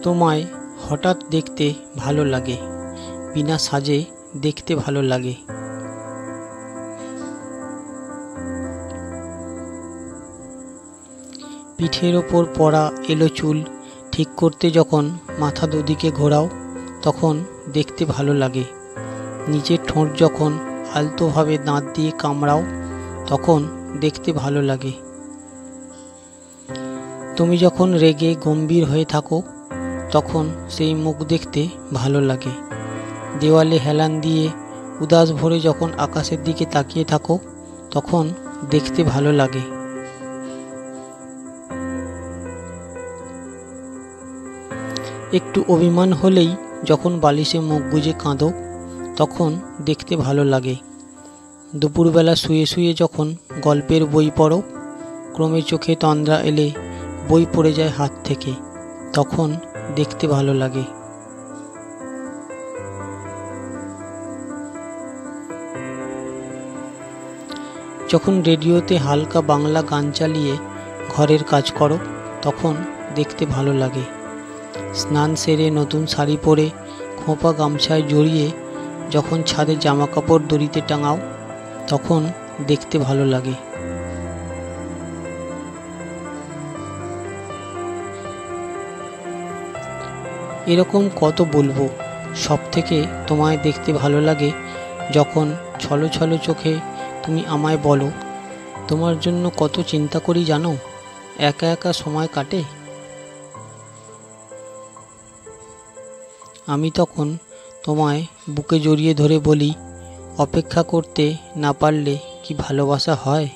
তোমায় হঠাৎ দেখতে ভালো লাগে, বিনা সাজে দেখতে ভালো লাগে। পিঠের ওপর পড়া এলো চুল ঠিক করতে যখন মাথা দুদিকে ঘোরাও তখন দেখতে ভালো লাগে। নিজের ঠোঁট যখন আলতোভাবে দাঁত দিয়ে কামড়াও তখন দেখতে ভালো লাগে। তুমি যখন রেগে গম্ভীর হয়ে থাকো তখন সেই মুখ দেখতে ভালো লাগে। দেওয়ালে হেলান দিয়ে উদাস ভরে যখন আকাশের দিকে তাকিয়ে থাকো তখন দেখতে ভালো লাগে। একটু অভিমান হলেই যখন বালিশে মুখ গুজে কাঁদো তখন দেখতে ভালো লাগে। দুপুরবেলা শুয়ে শুয়ে যখন গল্পের বই পড়ো, ক্রমে চোখে তন্দ্রা এলে বই পড়ে যায় হাত থেকে, তখন দেখতে ভালো লাগে। যখন রেডিওতে হালকা বাংলা গান চালিয়ে ঘরের কাজ করো তখন দেখতে ভালো লাগে। স্নান সেরে নতুন শাড়ি পরে খোঁপা গামছায় জড়িয়ে যখন ছাদে জামা কাপড় দড়িতে টাঙাও তখন দেখতে ভালো লাগে। এরকম কত বলবো। সব থেকে তোমায় দেখতে ভালো লাগে যখন ছলো ছলো চোখে তুমি আমায় বলো তোমার জন্য কত চিন্তা করি জানো, একা একা সময় কাটে। আমি তখন তোমায় বুকে জড়িয়ে ধরে বলি অপেক্ষা করতে না পারলে কি ভালোবাসা হয়।